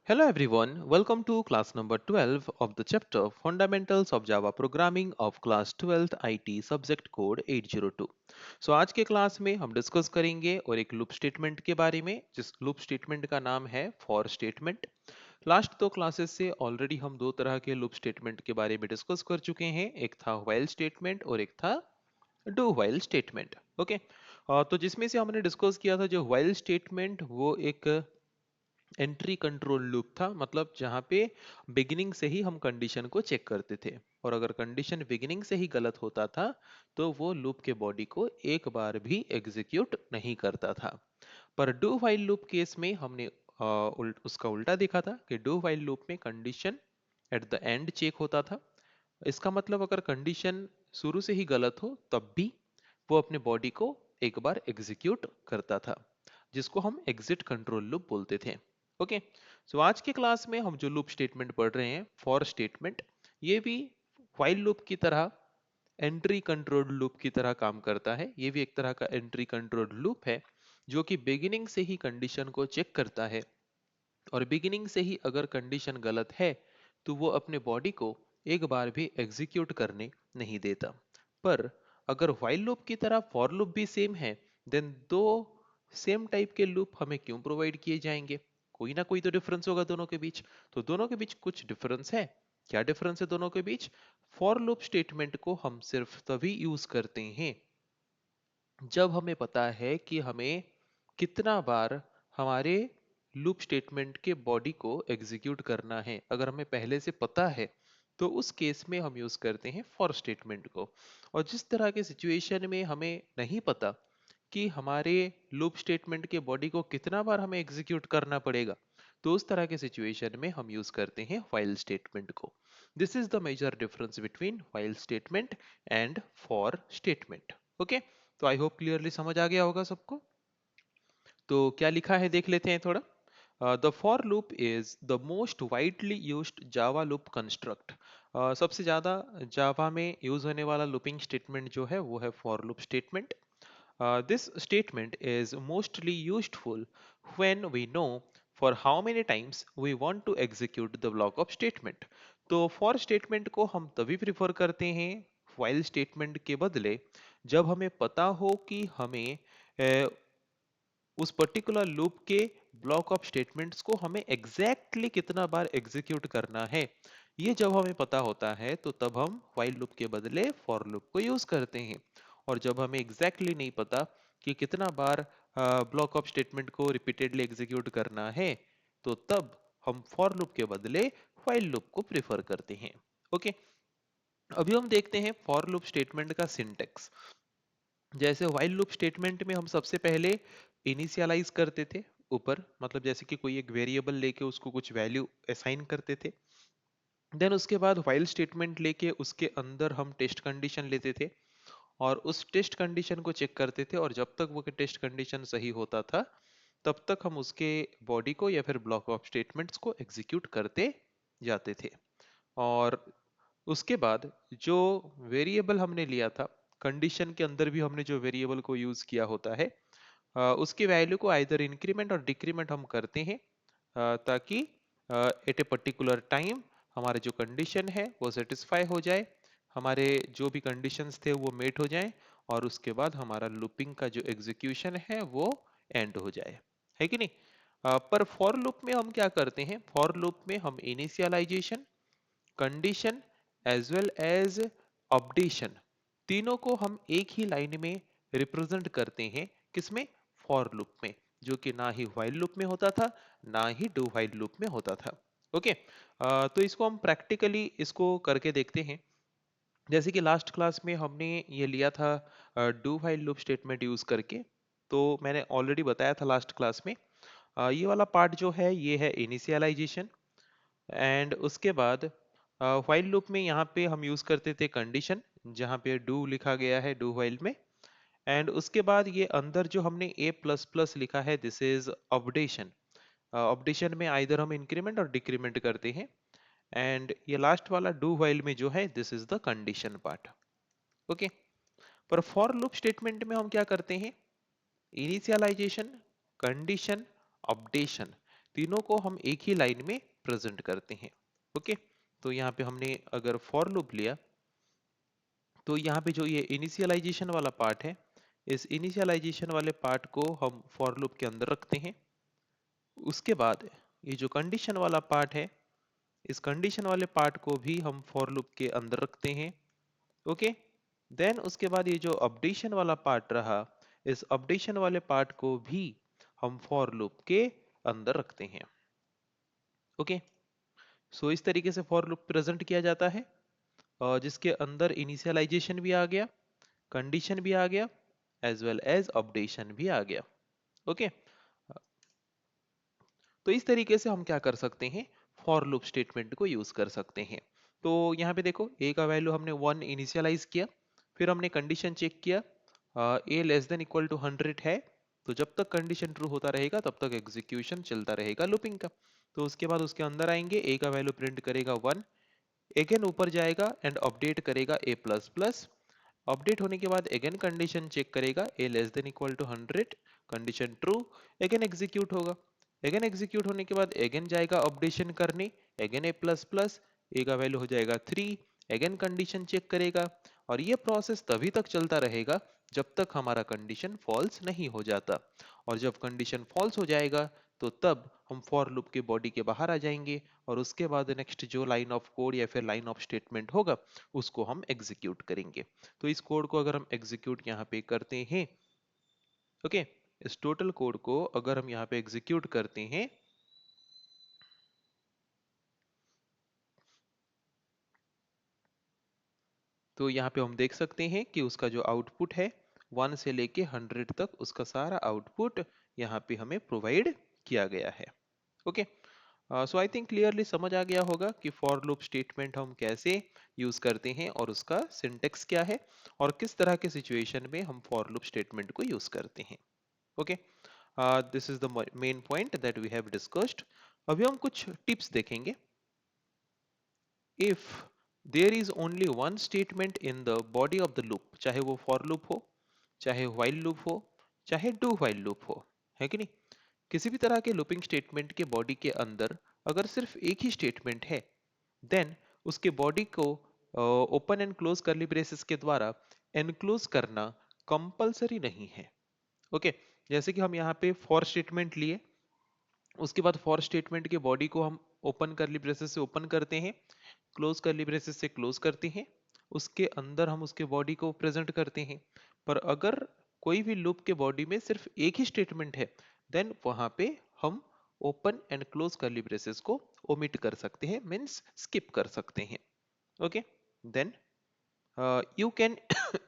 Hello everyone, welcome to class number 12 of the chapter Fundamentals of Java Programming of class 12th IT subject code 802। आज के class में हम discuss करेंगे और एक लूप स्टेटमेंट के बारे में जिस लूप स्टेटमेंट का नाम है फॉर स्टेटमेंट। लास्ट दो क्लासेस से ऑलरेडी हम दो तरह के लूप स्टेटमेंट के बारे में डिस्कस कर चुके हैं, एक था व्हाइल स्टेटमेंट और एक था डू व्हाइल स्टेटमेंट। ओके, तो जिसमें से हमने डिस्कस किया था जो व्हाइल स्टेटमेंट वो एक एंट्री कंट्रोल लूप था, मतलब जहां पे बिगिनिंग से ही हम कंडीशन को चेक करते थे और अगर कंडीशन बिगिनिंग से ही गलत होता था तो वो लूप के बॉडी को एक बार भी एग्जीक्यूट नहीं करता था। पर डू व्हाइल लूप केस में हमने उसका उल्टा देखा था कि डू व्हाइल लूप में condition at the end check होता था। इसका मतलब अगर कंडीशन शुरू से ही गलत हो तब भी वो अपने बॉडी को एक बार एग्जीक्यूट करता था, जिसको हम एग्जिट कंट्रोल लूप बोलते थे। ओके, सो आज के क्लास में हम जो लूप स्टेटमेंट पढ़ रहे हैं फॉर स्टेटमेंट, ये भी व्हाइल लूप की तरह एंट्री कंट्रोल लूप की तरह काम करता है। ये भी एक तरह का एंट्री कंट्रोल लूप है जो कि बिगिनिंग से ही कंडीशन को चेक करता है और बिगिनिंग से ही अगर कंडीशन गलत है तो वो अपने बॉडी को एक बार भी एग्जीक्यूट करने नहीं देता। पर अगर व्हाइल लूप की तरह फॉर लूप भी सेम है, देन दो सेम टाइप के लूप हमें क्यों प्रोवाइड किए जाएंगे? कोई ना कोई तो डिफरेंस होगा दोनों के बीच। तो दोनों के बीच कुछ डिफरेंस है। क्या डिफरेंस है दोनों के बीच? फॉर लूप स्टेटमेंट को हम सिर्फ तभी यूज करते हैं जब हमें पता है कि हमें कितना बार हमारे लूप स्टेटमेंट के बॉडी को एग्जीक्यूट करना है। अगर हमें पहले से पता है तो उस केस में हम यूज करते हैं फॉर स्टेटमेंट को। और जिस तरह के सिचुएशन में हमें नहीं पता कि हमारे लूप स्टेटमेंट के बॉडी को कितना बार हमें एग्जीक्यूट करना पड़ेगा, तो उस तरह के सिचुएशन में हम यूज करते हैं व्हाइल स्टेटमेंट को। This is the major difference between while statement and for statement. Okay, तो आई होप क्लियरली समझ आ गया होगा सबको। तो क्या लिखा है देख लेते हैं थोड़ा। The for loop is the most widely used Java loop construct. सबसे ज्यादा जावा में यूज होने वाला लूपिंग स्टेटमेंट जो है वो है for loop statement. This statement is mostly useful when we know for how many times we want to execute the block of statement। तो for statement को हम तभी प्रिफर करते हैं while statement के बदले जब हमें पता हो कि हमें उस पर्टिकुलर लूप के ब्लॉक ऑफ स्टेटमेंट्स को हमें एग्जैक्टली exactly कितना बार एग्जीक्यूट करना है। ये जब हमें पता होता है तो तब हम व्हाइल लूप के बदले फॉर लूप को यूज करते हैं। और जब हमें एग्जैक्टली exactly नहीं पता कि कितना बार ब्लॉक ऑफ स्टेटमेंट को रिपीटेडली एग्जीक्यूट करना है, तो तब हम फॉर लूप के बदले व्हाइल लूप को प्रिफर करते हैं। ओके, अभी हम देखते हैं फॉर लूप स्टेटमेंट का सिंटेक्स। जैसे व्हाइल लूप स्टेटमेंट में हम सबसे पहले इनिशियलाइज करते थे ऊपर, मतलब जैसे कि कोई एक वेरिएबल लेके उसको कुछ वैल्यू असाइन करते थे। देन उसके बाद व्हाइल स्टेटमेंट लेके उसके अंदर हम टेस्ट कंडीशन लेते थे और उस टेस्ट कंडीशन को चेक करते थे और जब तक वो टेस्ट कंडीशन सही होता था तब तक हम उसके बॉडी को या फिर ब्लॉक ऑफ स्टेटमेंट्स को एग्जीक्यूट करते जाते थे। और उसके बाद जो वेरिएबल हमने लिया था, कंडीशन के अंदर भी हमने जो वेरिएबल को यूज किया होता है, उसकी वैल्यू को आइदर इंक्रीमेंट और डिक्रीमेंट हम करते हैं ताकि एट ए पर्टिकुलर टाइम हमारे जो कंडीशन है वो सेटिस्फाई हो जाए, हमारे जो भी कंडीशंस थे वो मेट हो जाए और उसके बाद हमारा लूपिंग का जो एग्जीक्यूशन है वो एंड हो जाए, है कि नहीं? पर फॉर लूप में हम क्या करते हैं? फॉर लूप में हम initialisation, condition as well as updation, तीनों को हम एक ही लाइन में रिप्रेजेंट करते हैं। किसमें? फॉर लूप में, जो कि ना ही व्हाइल लूप में होता था ना ही डू व्हाइल लूप में होता था। ओके, तो इसको हम प्रैक्टिकली इसको करके देखते हैं। जैसे कि लास्ट क्लास में हमने ये लिया था do while loop statement use करके, तो मैंने ऑलरेडी बताया था लास्ट क्लास में ये वाला पार्ट जो है ये है इनिशियलाइजेशन। एंड उसके बाद व्हाइल लूप में यहाँ पे हम यूज करते थे कंडीशन, जहाँ पे डू लिखा गया है डू व्हाइल में। एंड उसके बाद ये अंदर जो हमने ए प्लस प्लस लिखा है दिस इज अपडेशन। अपडेशन में आइदर हम इंक्रीमेंट और डिक्रीमेंट करते हैं। एंड ये लास्ट वाला डू व्हाइल में जो है this is the condition part. Okay, पर फॉर लूप स्टेटमेंट में हम क्या करते हैं? इनिशियलाइजेशन, कंडीशन, अपडेशन, तीनों को हम एक ही लाइन में प्रेजेंट करते हैं। ओके, तो यहाँ पे हमने अगर फॉर लूप लिया तो यहाँ पे जो ये इनिशियलाइजेशन वाला पार्ट है, इस इनिशियलाइजेशन वाले पार्ट को हम फॉर लूप के अंदर रखते हैं। उसके बाद ये जो कंडीशन वाला पार्ट है, इस कंडीशन वाले पार्ट को भी हम फॉर लूप के अंदर रखते हैं। ओके, देन उसके बाद ये जो अपडेशन वाला पार्ट रहा, इस अपडेशन वाले पार्ट को भी हम फॉर लूप के अंदर रखते हैं। ओके, सो इस तरीके से फॉर लूप प्रेजेंट किया जाता है, जिसके अंदर इनिशियलाइजेशन भी आ गया, कंडीशन भी आ गया, एज वेल एज अपडेशन भी आ गया। ओके, तो इस तरीके से हम क्या कर सकते हैं, फॉर लूप स्टेटमेंट को यूज कर सकते हैं। तो यहाँ पे देखो a का वैल्यू हमने 1 इनिशियलाइज किया, फिर हमने कंडीशन चेक किया, a less than equal to 100 है, तो जब तक कंडीशन ट्रू होता रहेगा तब तक एग्जीक्यूशन चलता रहेगा लूपिंग का। तो उसके बाद उसके अंदर आएंगे, a का वैल्यू प्रिंट करेगा 1, अगेन ऊपर जाएगा एंड अपडेट करेगा a प्लस प्लस। अपडेट होने के बाद अगेन कंडीशन चेक करेगा, a less than equal to 100, condition true, again execute होगा। अगेन एग्जीक्यूट होने के बाद अगेन जाएगा अपडेशन करने, again a plus plus, a का वैल्यू हो जाएगा 3, अगेन कंडीशन चेक करेगा। और ये प्रोसेस तभी तक चलता रहेगा जब तक हमारा कंडीशन फॉल्स नहीं हो जाता। और जब कंडीशन फॉल्स हो जाएगा तो तब हम फॉर लूप के बॉडी के बाहर आ जाएंगे, और उसके बाद नेक्स्ट जो लाइन ऑफ कोड या फिर लाइन ऑफ स्टेटमेंट होगा उसको हम एग्जीक्यूट करेंगे। तो इस कोड को अगर हम एग्जीक्यूट यहाँ पे करते हैं, ओके, इस टोटल कोड को अगर हम यहाँ पे एग्जीक्यूट करते हैं तो यहाँ पे हम देख सकते हैं कि उसका जो आउटपुट है 1 से लेके 100 तक, उसका सारा आउटपुट यहाँ पे हमें प्रोवाइड किया गया है। Okay, so I think clearly समझ आ गया होगा कि फॉर लूप स्टेटमेंट हम कैसे यूज करते हैं और उसका सिंटेक्स क्या है और किस तरह के सिचुएशन में हम फॉर लूप स्टेटमेंट को यूज करते हैं। Okay, this is the main point that we have discussed. अभी हम कुछ टिप्स देखेंगे। If there is only one statement in the body of the loop, चाहे वो फॉर लूप हो, चाहे व्हाइल लूप हो, चाहे डू व्हाइल लूप हो, है कि नहीं, किसी भी तरह के लूपिंग स्टेटमेंट के बॉडी के अंदर अगर सिर्फ एक ही स्टेटमेंट है, देन उसके बॉडी को open and close curly braces के द्वारा एनक्लोज करना कंपलसरी नहीं है। ओके, जैसे कि हम यहाँ पे फॉर स्टेटमेंट लिए, उसके बाद फॉर स्टेटमेंट के बॉडी को हम ओपन करली ब्रेसेस से ओपन करते हैं, क्लोज करली ब्रेसेस से क्लोज करते हैं, उसके अंदर हम उसके बॉडी को प्रेजेंट करते हैं। पर अगर कोई भी लूप के बॉडी में सिर्फ एक ही स्टेटमेंट है, देन वहां पे हम open and close curly braces को ओमिट कर सकते हैं, मींस स्किप कर सकते हैं। Okay, then you can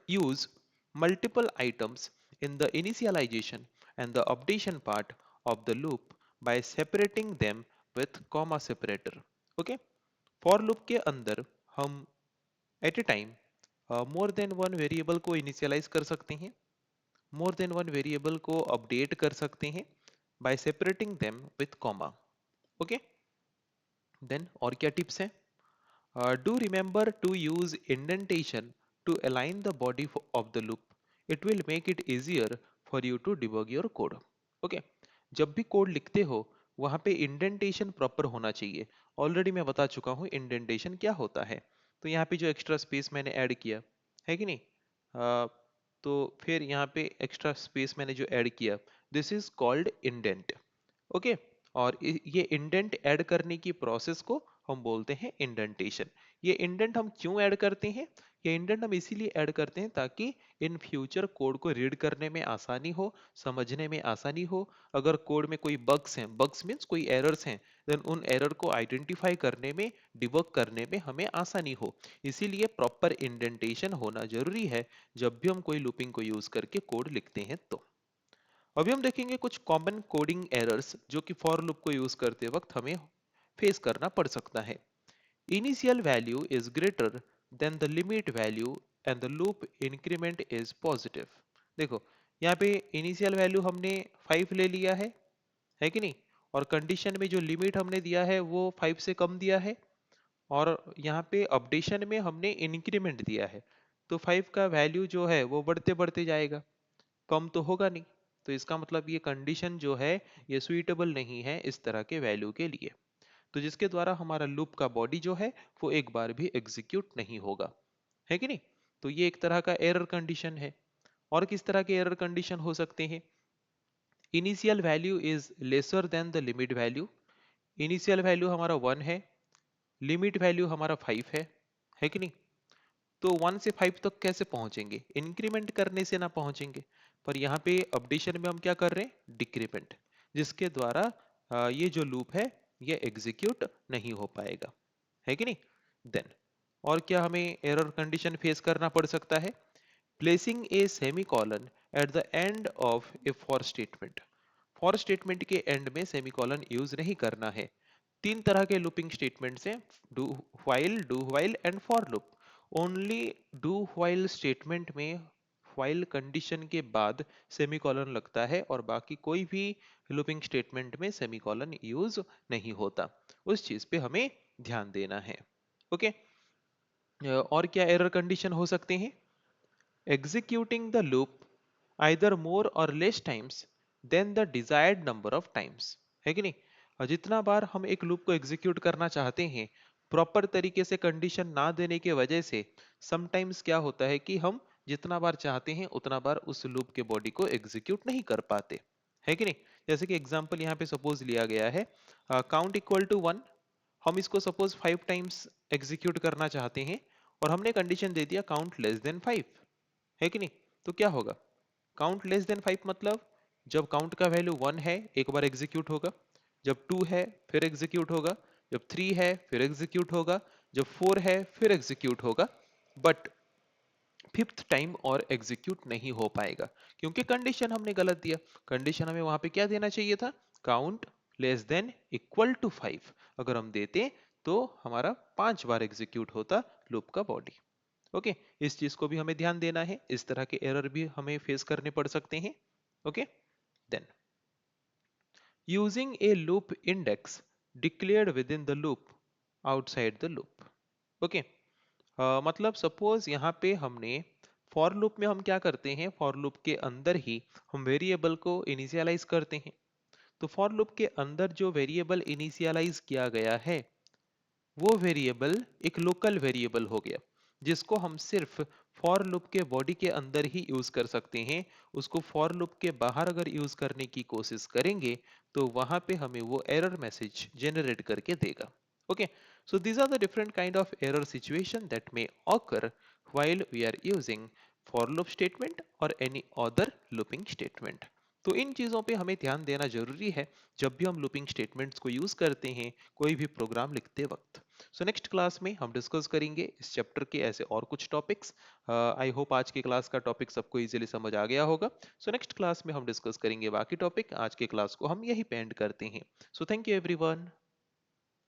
use multiple items in the initialization and the updation part of the loop by separating them with comma separator. Okay, for loop के अंदर हम at a time more than one variable को initialize कर सकते हैं, more than one variable को update कर सकते हैं by separating them with comma. Okay, then और क्या tips हैं? Do remember to use indentation to align the body of the loop. It will make it easier for you to debug your code. Okay, जब भी code लिखते हो वहां पे indentation proper होना चाहिए। ऑलरेडी मैं बता चुका हूँ इंडेंटेशन क्या होता है। तो यहाँ पे जो एक्स्ट्रा स्पेस मैंने ऐड किया है कि नहीं, तो फिर यहाँ पे एक्स्ट्रा स्पेस मैंने जो ऐड किया, this is called indent. Okay, और ये इंडेंट ऐड करने की प्रोसेस को हम बोलते हैं इंडेंटेशन। ये इंडेंट हम क्यों ऐड करते हैं? ये इंडेंट हम इसीलिए ऐड करते हैं ताकि इन फ्यूचर कोड को रीड करने में आसानी हो, समझने में आसानी हो। अगर कोड में कोई बग्स हैं, बग्स मीन्स कोई एरर्स हैं, देन उन एरर को आइडेंटिफाई करने में, डिबग करने में हमें आसानी हो। इसीलिए प्रॉपर इंडेंटेशन होना जरूरी है जब भी हम कोई लूपिंग को यूज करके कोड लिखते हैं। तो अभी हम देखेंगे कुछ कॉमन कोडिंग एरर्स जो कि फॉर लूप को यूज करते वक्त हमें फेस करना पड़ सकता है। Initial value is greater than the limit value and the loop increment is positive. देखो यहाँ पे इनिशियल वैल्यू हमने 5 ले लिया है कि नहीं, और कंडीशन में जो लिमिट हमने दिया है वो 5 से कम दिया है, और यहाँ पे अपडेशन में हमने इंक्रीमेंट दिया है। तो 5 का वैल्यू जो है वो बढ़ते बढ़ते जाएगा, कम तो होगा नहीं। तो इसका मतलब ये कंडीशन जो है ये सुइटेबल नहीं है इस तरह के वैल्यू के लिए, तो जिसके द्वारा हमारा लूप का बॉडी जो है वो एक बार भी एग्जीक्यूट नहीं होगा, है कि नहीं। तो ये एक तरह का एरर कंडीशन है। और किस तरह के एरर कंडीशन हो सकते हैं? Initial value is lesser than the limit value. Initial value हमारा 1 है, लिमिट वैल्यू हमारा 5 है कि नहीं। तो 1 से 5 तक कैसे पहुंचेंगे? इंक्रीमेंट करने से ना पहुंचेंगे, पर यहाँ पे अपडेशन में हम क्या कर रहे हैं? डिक्रीमेंट, जिसके द्वारा ये जो लूप है ये एग्जीक्यूट नहीं हो पाएगा, है कि नहीं। देन और क्या हमें एरर कंडीशन फेस करना पड़ सकता है? Placing A semicolon eight the end of A for statement. For statement के एंड में सेमीकोलन यूज नहीं करना है। तीन तरह के लूपिंग स्टेटमेंट्स हैं, do while and for loop. Only do while statement में व्हाइल कंडीशन के बाद सेमीकोलन लगता है और बाकी कोई भी लूपिंग स्टेटमेंट में सेमीकोलन यूज नहीं होता। उस चीज पे हमें ध्यान देना है। ओके। और क्या एरर कंडीशन हो सकते हैं? executing the loop either more or less times than the desired number of times, है कि नहीं। और जितना बार हम एक लूप को एग्जीक्यूट करना चाहते हैं, प्रॉपर तरीके से कंडीशन ना देने की वजह से समटाइम्स क्या होता है कि हम जितना बार चाहते हैं उतना बार उस लूप के बॉडी को एग्जीक्यूट नहीं कर पाते, है कि नहीं। जैसे कि एग्जांपल यहाँ पे सपोज लिया गया है, काउंट इक्वल टू 1। हम इसको सपोज 5 टाइम्स एग्जीक्यूट करना चाहते हैं और हमने कंडीशन दे दिया काउंट लेस देन 5, है कि नहीं। तो क्या होगा? काउंट लेस देन 5 मतलब जब काउंट का वैल्यू 1 है एक बार एग्जीक्यूट होगा, जब 2 है फिर एग्जीक्यूट होगा, जब 3 है फिर एग्जीक्यूट होगा, जब 4 है फिर एग्जीक्यूट होगा, बट फिफ्थ टाइम और एग्जीक्यूट नहीं हो पाएगा क्योंकि कंडीशन हमने गलत दिया। कंडीशन हमें वहां पे क्या देना चाहिए था? Count less than equal to 5। अगर हम देते तो हमारा 5 बार एग्जीक्यूट होता लूप का बॉडी। ओके, इस चीज को भी हमें ध्यान देना है, इस तरह के एरर भी हमें फेस करने पड़ सकते हैं। Okay. Then using a loop index declared within the loop outside the loop. Okay, मतलब सपोज यहाँ पे हमने फॉर लूप में हम क्या करते हैं, फॉर लूप के अंदर ही हम वेरिएबल को इनिशियलाइज करते हैं। तो फॉर लूप के अंदर जो वेरिएबल इनिशियलाइज किया गया है वो वेरिएबल एक लोकल वेरिएबल हो गया, जिसको हम सिर्फ फॉर लूप के बॉडी के अंदर ही यूज कर सकते हैं। उसको फॉर लूप के बाहर अगर यूज करने की कोशिश करेंगे तो वहां पे हमें वो एरर मैसेज जनरेट करके देगा। Okay, so these are the different kind of error situation that may occur while we are using for loop statement or any other looping statement। तो इन चीजों पे हमें ध्यान देना जरूरी है जब भी हम लूपिंग स्टेटमेंट्स को यूज करते हैं कोई भी प्रोग्राम लिखते वक्त। सो नेक्स्ट क्लास में हम डिस्कस करेंगे इस चैप्टर के ऐसे और कुछ टॉपिक्स। आई होप आज की क्लास का टॉपिक सबको इजीली समझ आ गया होगा। सो नेक्स्ट क्लास में हम डिस्कस करेंगे बाकी टॉपिक। आज के क्लास को हम यही पे एंड करते हैं। So thank you everyone.